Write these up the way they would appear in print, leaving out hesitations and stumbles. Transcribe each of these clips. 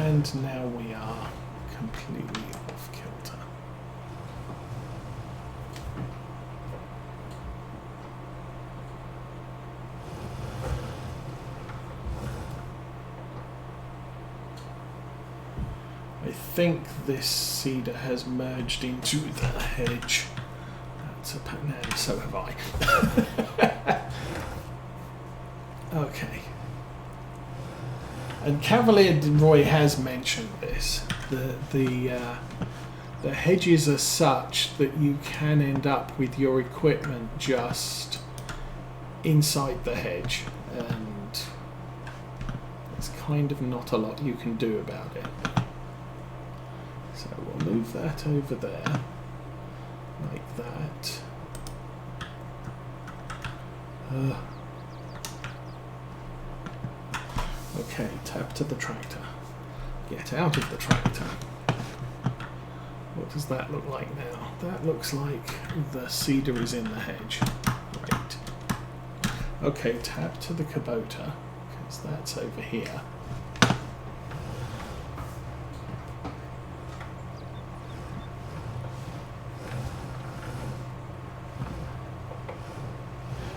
and now we are completely off kilter. I think this cedar has merged into the hedge. That's a no, so have I. Okay. And Cavalier Roy has mentioned this. The hedges are such that you can end up with your equipment just inside the hedge, and there's kind of not a lot you can do about it. So we'll move that over there, like that. Okay, tap to the tractor. Get out of the tractor. What does that look like now? That looks like the cedar is in the hedge. Great. Okay, tap to the Kubota, because that's over here.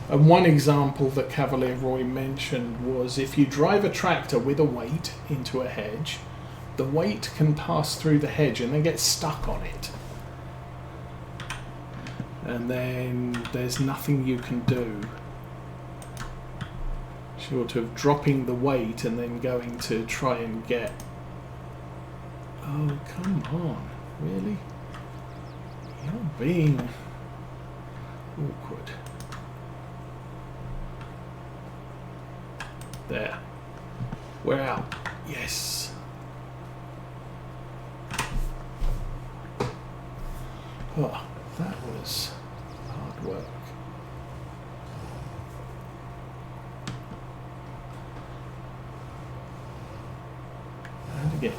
And one example that Cavalier Roy mentioned was if you drive a tractor with a weight into a hedge, the weight can pass through the hedge and then get stuck on it. And then there's nothing you can do short of dropping the weight and then going to try and get... Oh, come on. Really? You're being awkward. There. We're out. Yes. Oh, that was hard work. And again.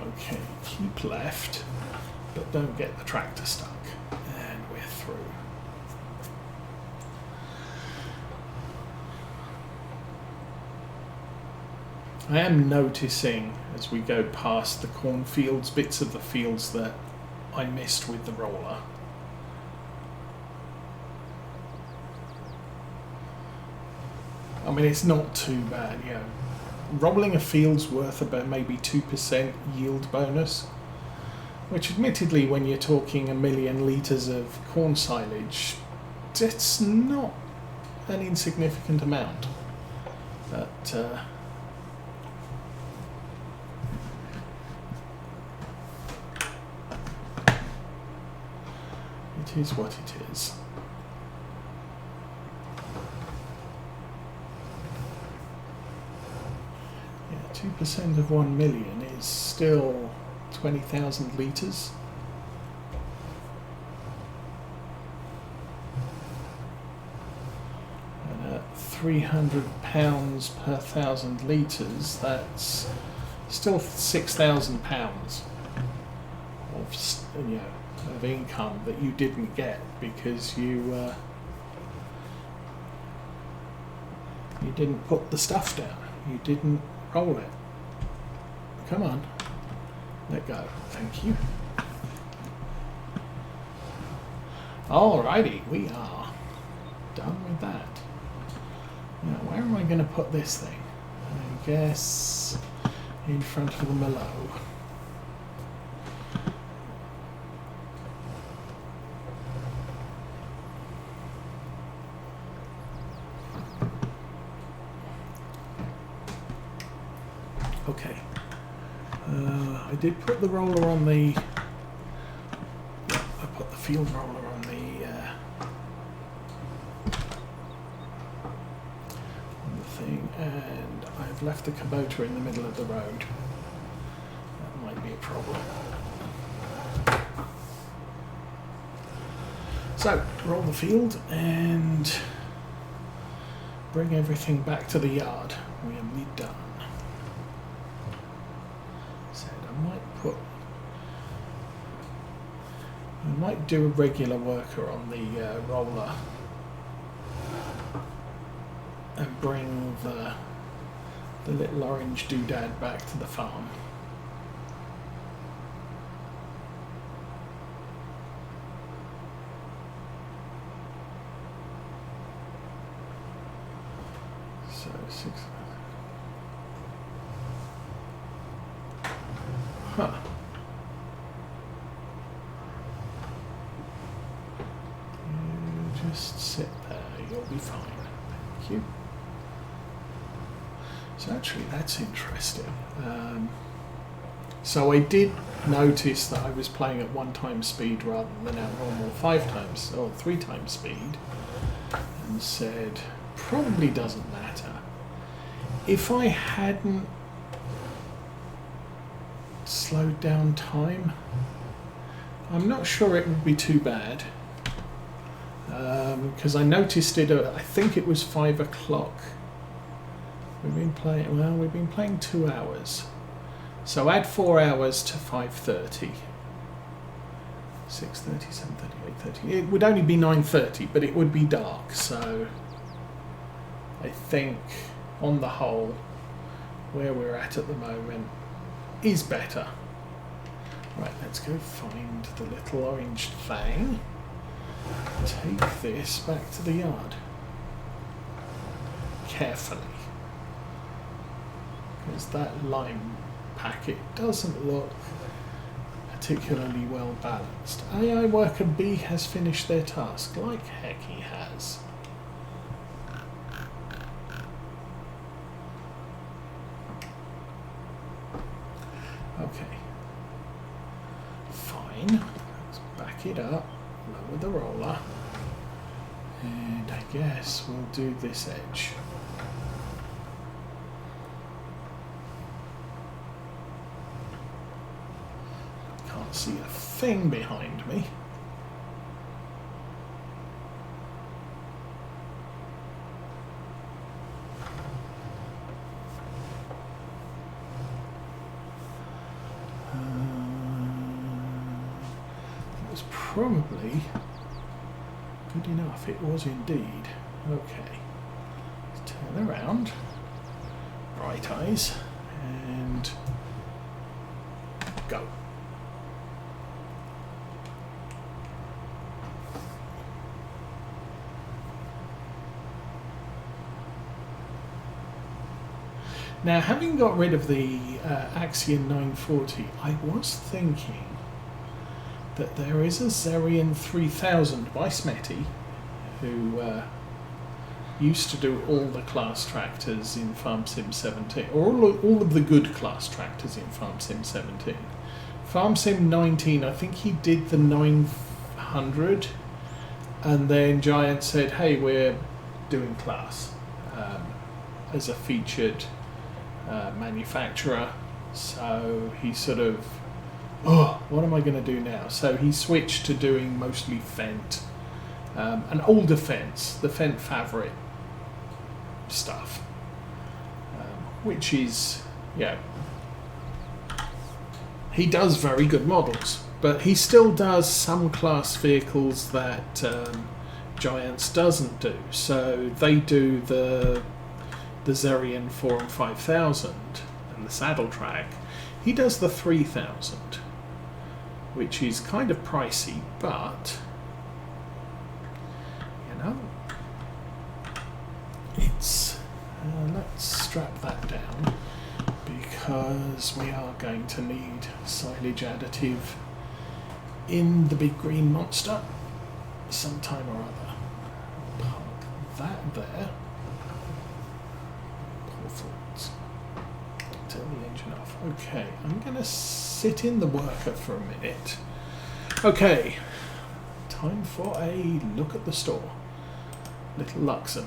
Okay, keep left, but don't get the tractor stuck. And we're through. I am noticing as we go past the cornfields, bits of the fields that I missed with the roller. I mean, it's not too bad, you know. Rolling a field's worth about maybe 2% yield bonus, which admittedly when you're talking 1 million litres of corn silage, it's not an insignificant amount. But it is what it is. Yeah, 2% of 1 million is still 20,000 litres. And at 300 pounds per 1,000 litres, that's still 6,000 pounds of, you know, of income that you didn't get because you didn't put the stuff down. You didn't roll it. Come on. Let go. Thank you. Alrighty, we are done with that. Now, where am I going to put this thing? I guess in front of the Merlot. Okay. I did put the roller on the... Yeah, I put the field roller on the thing, and I've left the Kubota in the middle of the road. That might be a problem. So, roll the field and bring everything back to the yard. We'll be done. I might do a regular worker on the roller. and bring the little orange doodad back to the farm. So 6. Huh. You just sit there, you'll be fine. Thank you. So actually that's interesting. So I did notice that I was playing at 1 time speed rather than our normal 5 times or 3 times speed, and said probably doesn't matter. If I hadn't slowed down time, I'm not sure it would be too bad, because I noticed it I think it was 5 o'clock. We've been playing 2 hours, so add 4 hours to 5:30, 6:30, 7:30, 8:30. It would only be 9:30, but it would be dark, so I think on the whole where we're at the moment is better. Right, let's go find the little orange thing. Take this back to the yard carefully, because that lime packet doesn't look particularly well balanced. AI worker B has finished their task. Like heck he has. Okay. Fine. Let's back it up. Lower the roller. And I guess we'll do this edge. Can't see a thing behind me. Probably good enough. It was indeed. Okay. Let's turn around. Bright eyes. And go. Now, having got rid of the Axion 940, I was thinking that there is a Zerion 3000 by Smetty, who used to do all the class tractors in Farm Sim 17, or all of the good class tractors in Farm Sim 17. Farm Sim 19, I think he did the 900, and then Giant said, hey, we're doing class as a featured manufacturer, so he sort of, oh, what am I going to do now? So he switched to doing mostly Fendt, an older Fendt, the Fendt Favorite stuff, which is, yeah, he does very good models, but he still does some class vehicles that Giants doesn't do. So they do the Zerion 4 and 5000 and the saddle track. He does the 3000. Which is kind of pricey, but you know, it's let's strap that down, because we are going to need silage additive in the big green monster sometime or other. Park that there. Poor thoughts. Turn the engine off. Okay, I'm going to sit in the worker for a minute. Okay, time for a look at the store. Little Luxon.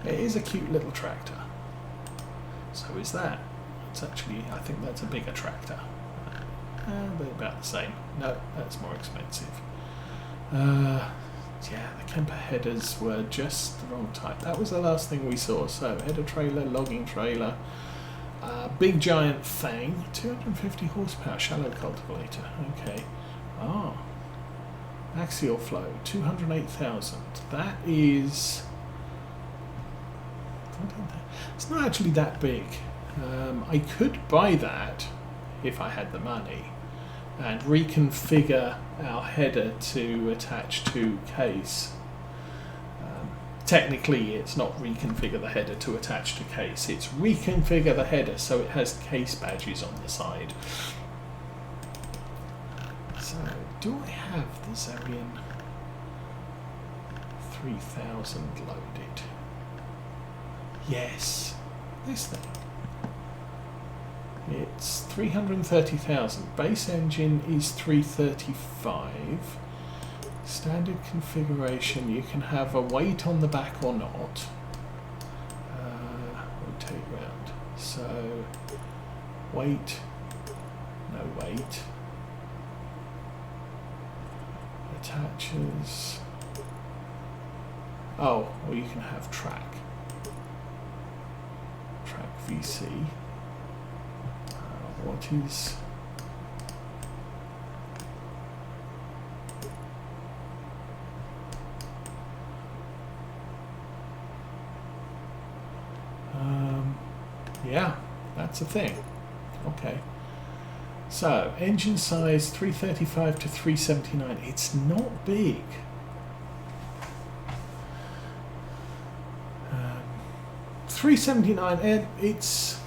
It is a cute little tractor. So is that. It's actually, I think that's a bigger tractor. They're about the same. No, that's more expensive. Yeah, the camper headers were just the wrong type. That was the last thing we saw. So header trailer, logging trailer. Big giant thing, 250 horsepower shallow cultivator. Okay. Ah, axial flow, 208,000. That is It's not actually that big. I could buy that if I had the money and reconfigure our header to attach to case. Technically, it's not reconfigure the header to attach to case. It's reconfigure the header so it has case badges on the side. So, do I have the Zarian 3000 loaded? Yes, this thing. It's 330,000. Base engine is 335. Standard configuration, you can have a weight on the back or not. Rotate round. So, weight, no weight. Attaches. Oh, or you can have track. Track VC. What is... yeah, that's a thing. Okay. So, engine size 335 to 379. It's not big. 379, it's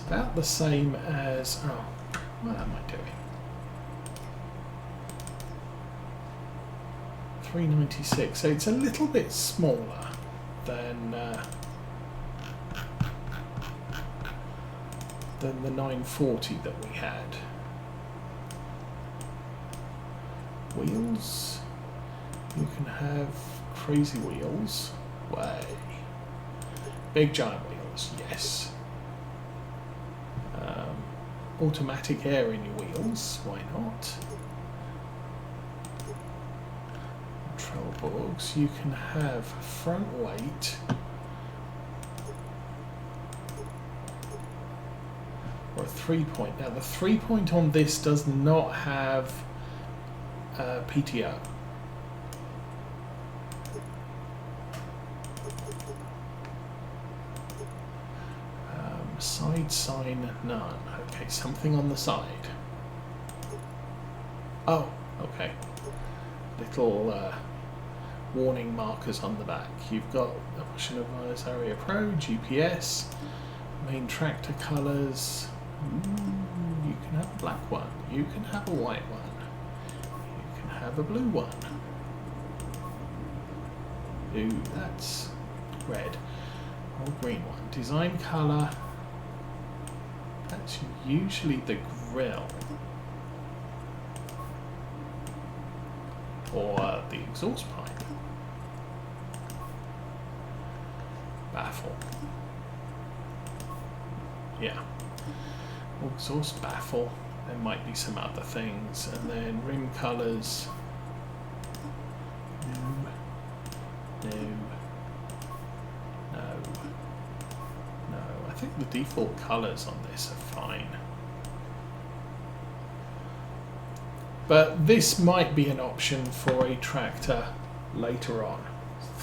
about the same as... Oh, what am I doing? 396. So it's a little bit smaller than the 940 that we had. Wheels. You can have crazy wheels. Way. Big giant wheels, yes. Automatic air in your wheels, why not? Trelleborgs, you can have front weight. Or a 3-point. Now the 3-point on this does not have PTO. Side sign, none. Okay, something on the side. Oh, okay. Little warning markers on the back. You've got option of area pro, GPS, main tractor colours. You can have a black one. You can have a white one. You can have a blue one. Ooh, that's red. Or green one. Design colour. That's usually the grill or the exhaust pipe. Baffle. Yeah. Exhaust baffle. There might be some other things. And then rim colours. No. I think the default colours on this are fine. But this might be an option for a tractor later on.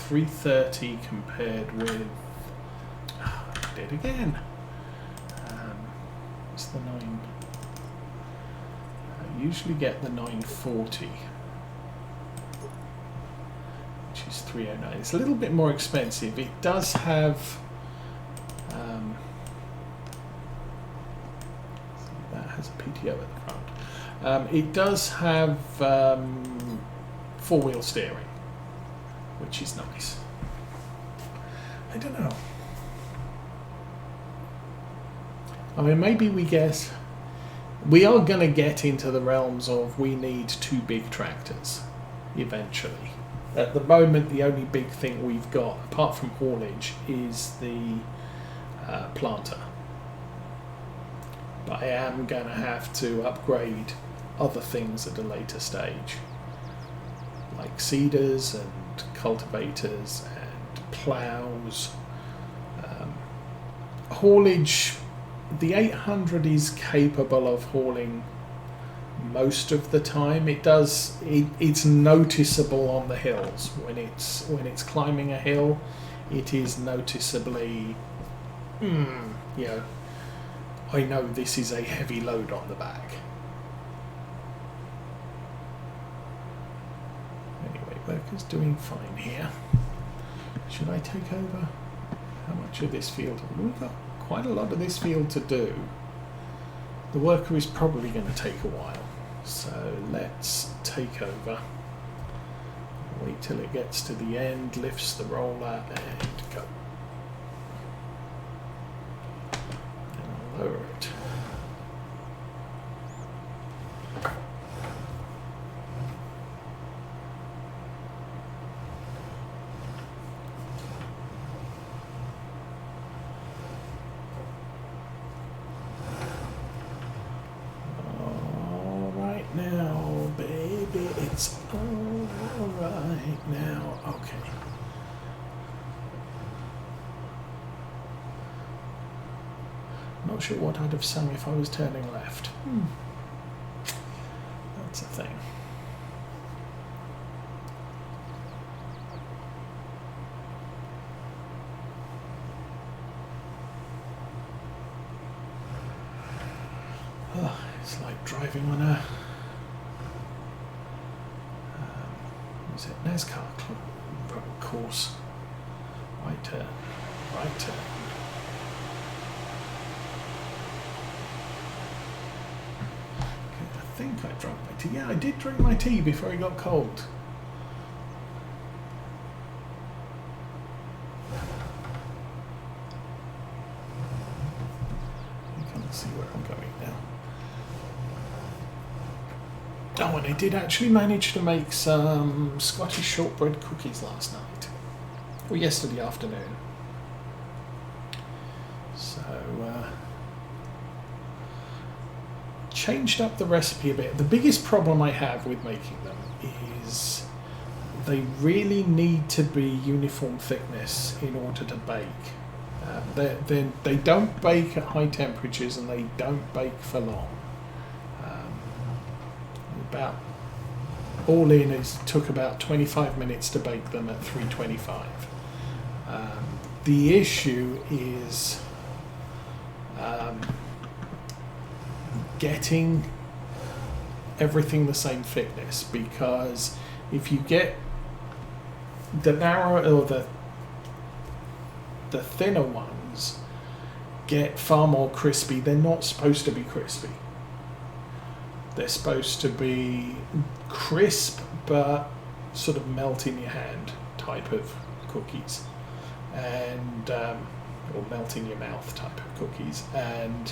330 compared with... I did again. It's the 9... I usually get the 940. Which is 309. It's a little bit more expensive. It does have... that has a PTO at the front. It does have four-wheel steering, which is nice. I don't know. I mean, maybe we are going to get into the realms of we need two big tractors eventually. At the moment, the only big thing we've got, apart from haulage, is the planter. But I am going to have to upgrade other things at a later stage, like seeders and cultivators and plows. Haulage, the 800 is capable of hauling most of the time. It's noticeable on the hills when it's climbing a hill. it is noticeably, you know, I know this is a heavy load on the back. Anyway, workers doing fine here. Should I take over? How much of this field? We've got quite a lot of this field to do. The worker is probably going to take a while. So let's take over. Wait till it gets to the end, lifts the roller and go. And I'll lower it. Now, baby, it's all right now. Okay. Not sure what I'd have sung if I was turning left. That's a thing. Oh, it's like driving on a is it NASCAR course? Right turn, right turn. Okay, I think I drank my tea. Yeah, I did drink my tea before it got cold. You can't see where I'm going now. Oh, and I did actually manage to make some Scottish shortbread cookies last night. Or yesterday afternoon. So, changed up the recipe a bit. The biggest problem I have with making them is they really need to be uniform thickness in order to bake. They don't bake at high temperatures and they don't bake for long. About all in, it took about 25 minutes to bake them at 325. The issue is getting everything the same thickness, because if you get the narrow or the thinner ones get far more crispy, they're not supposed to be crispy. They're supposed to be crisp but sort of melt in your hand type of cookies, and or melt in your mouth type of cookies. And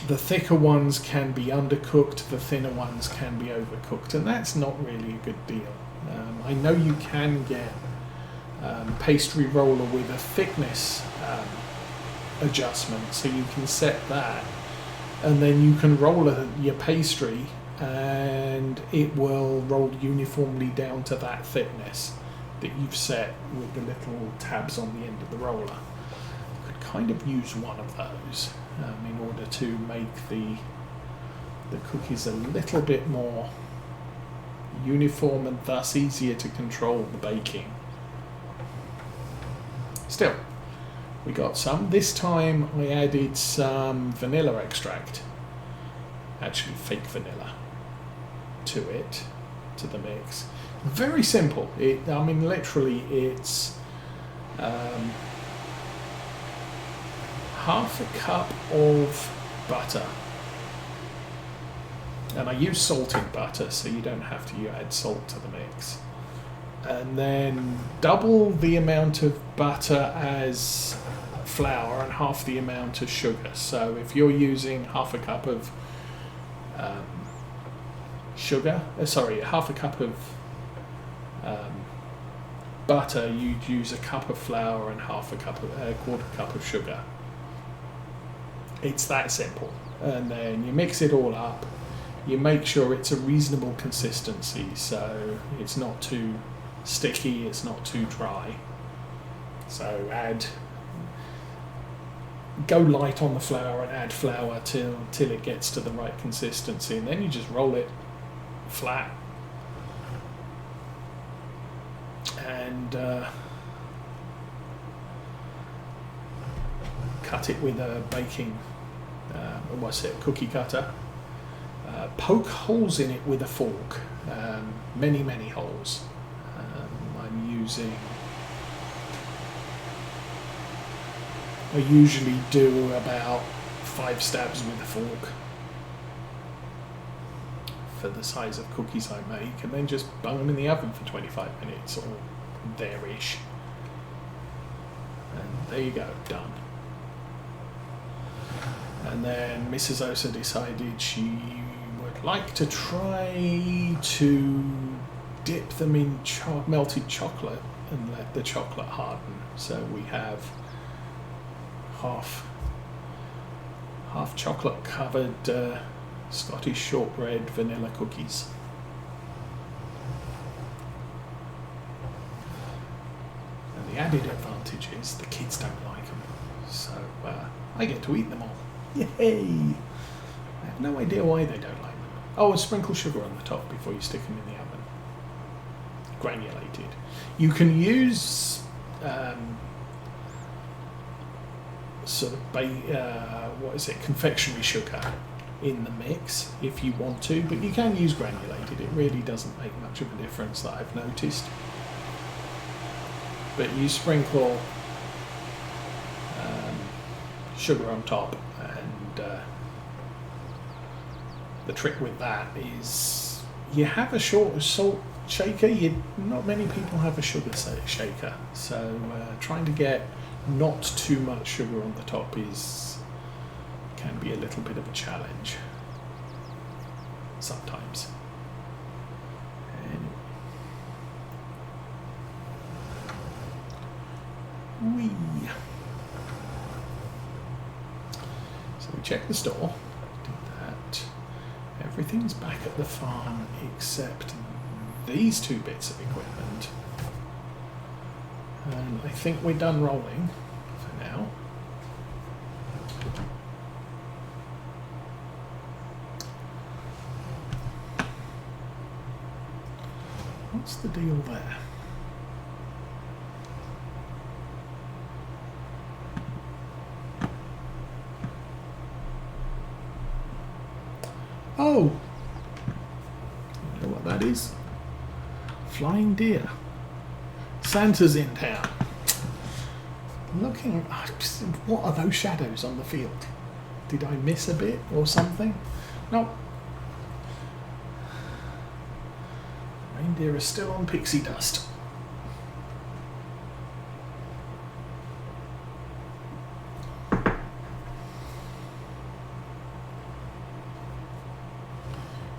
the thicker ones can be undercooked, the thinner ones can be overcooked, and that's not really a good deal. I know you can get pastry roller with a thickness adjustment, so you can set that. And then you can roll your pastry and it will roll uniformly down to that thickness that you've set with the little tabs on the end of the roller. You could kind of use one of those in order to make the cookies a little bit more uniform and thus easier to control the baking. Still, we got some. This time I added some vanilla extract, actually fake vanilla, to the mix. Very simple. I mean, literally, it's half a cup of butter, and I use salted butter, so you don't have to add salt to the mix. And then double the amount of butter as flour and half the amount of sugar. So if you're using half a cup of half a cup of butter, you'd use a cup of flour and a quarter cup of sugar. It's that simple. And then you mix it all up. You make sure it's a reasonable consistency, so it's not too sticky, it's not too dry. So go light on the flour and add flour till it gets to the right consistency, and then you just roll it flat and cut it with a cookie cutter. Poke holes in it with a fork, many holes. I usually do about 5 stabs with a fork for the size of cookies I make, and then just bung them in the oven for 25 minutes or there-ish. And there you go, done. And then Mrs. Osa decided she would like to try to dip them in melted chocolate and let the chocolate harden. So we have half chocolate covered Scottish shortbread vanilla cookies. And the added advantage is the kids don't like them, so I get to eat them all. Yay! I have no idea why they don't like them. Oh, and sprinkle sugar on the top before you stick them in the oven. Granulated. You can use confectionery sugar in the mix if you want to, but you can use granulated. It really doesn't make much of a difference that I've noticed. But you sprinkle sugar on top, and the trick with that is you have a salt shaker. Not many people have a sugar shaker, so trying to get not too much sugar on the top can be a little bit of a challenge sometimes. So we check the store, did that. Everything's back at the farm except these 2 bits of equipment. And I think we're done rolling for now. What's the deal there? Oh! You know what that is? Flying deer. Santa's in town. Looking, what are those shadows on the field? Did I miss a bit or something? No. Reindeer are still on pixie dust.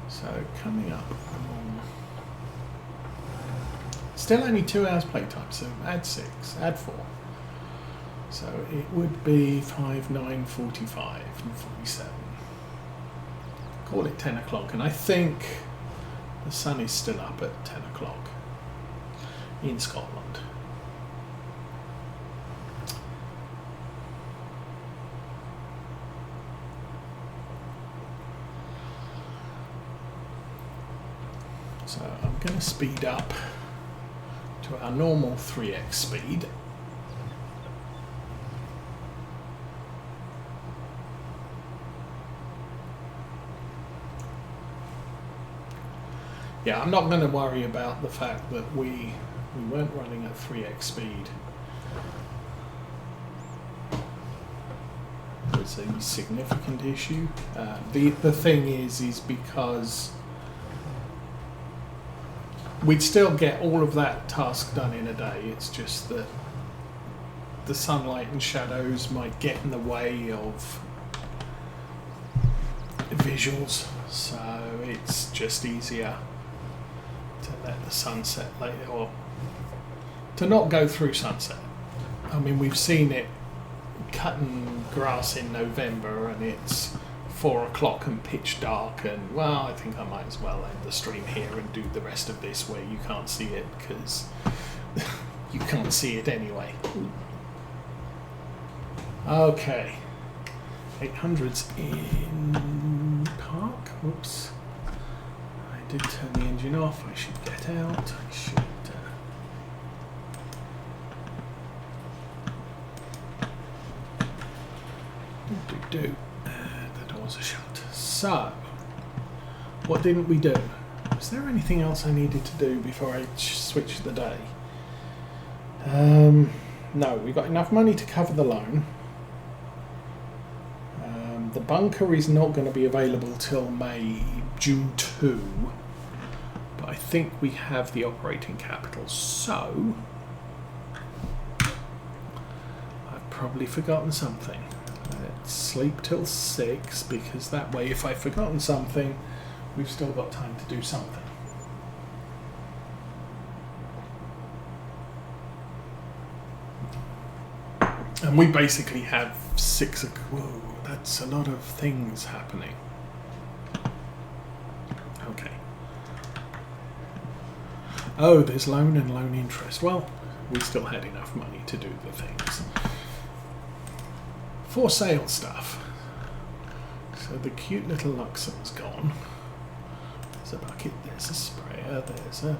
So coming up on still only 2 hours playtime, so add 6, add 4. So it would be 5, 9, 45 and 47. Call it 10 o'clock, and I think the sun is still up at 10 o'clock in Scotland. So I'm going to speed up to our normal 3x speed. Yeah, I'm not going to worry about the fact that we weren't running at 3x speed. It's a significant issue. The thing is because we'd still get all of that task done in a day. It's just that the sunlight and shadows might get in the way of visuals, so it's just easier to let the sunset later, or to not go through sunset. I mean, we've seen it cutting grass in November and it's 4 o'clock and pitch dark, and well, I think I might as well end the stream here and do the rest of this where you can't see it, because you can't see it anyway. Okay, 800's in park. Whoops, I did turn the engine off. I should get out. I should do? The doors are shut. So, what didn't we do? Was there anything else I needed to do before I switched the day? No, we got enough money to cover the loan. The bunker is not going to be available till June 2. But I think we have the operating capital. So, I've probably forgotten something. Let's sleep till 6, because that way if I've forgotten something, we've still got time to do something. And we basically have 6. Whoa, that's a lot of things happening. Okay. Oh, there's loan and loan interest. Well, we still had enough money to do the things. For sale stuff. So the cute little Luxon's gone. There's a bucket, there's a sprayer, there's a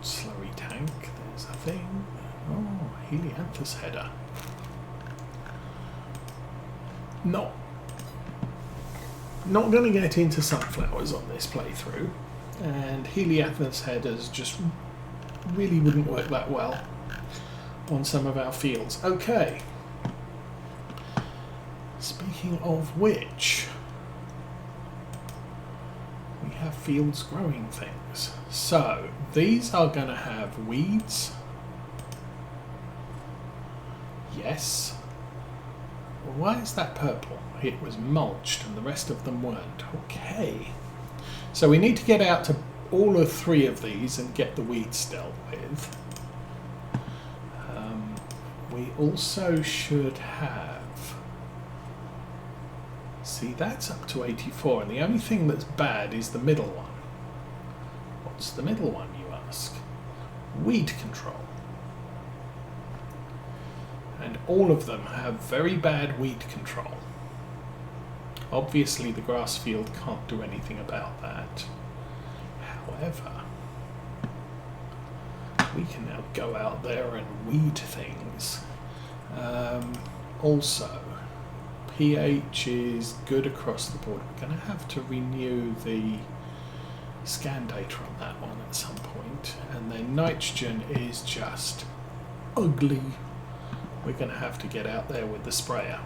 slurry tank, there's a thing. Oh, Helianthus header. Not going to get into sunflowers on this playthrough, and Helianthus headers just really wouldn't work that well on some of our fields. Okay. Speaking of which, we have fields growing things. So these are going to have weeds. Yes. Why is that purple? It was mulched and the rest of them weren't. Okay. So we need to get out to all of 3 of these and get the weeds dealt with. We also should have... See, that's up to 84, and the only thing that's bad is the middle one. What's the middle one, you ask? Weed control. And all of them have very bad weed control. Obviously the grass field can't do anything about that. However, we can now go out there and weed things. Also, pH is good across the board. We're going to have to renew the scan data on that one at some point. And then nitrogen is just ugly. We're going to have to get out there with the sprayer.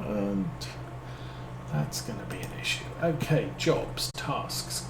And that's going to be an issue. Okay, jobs, tasks,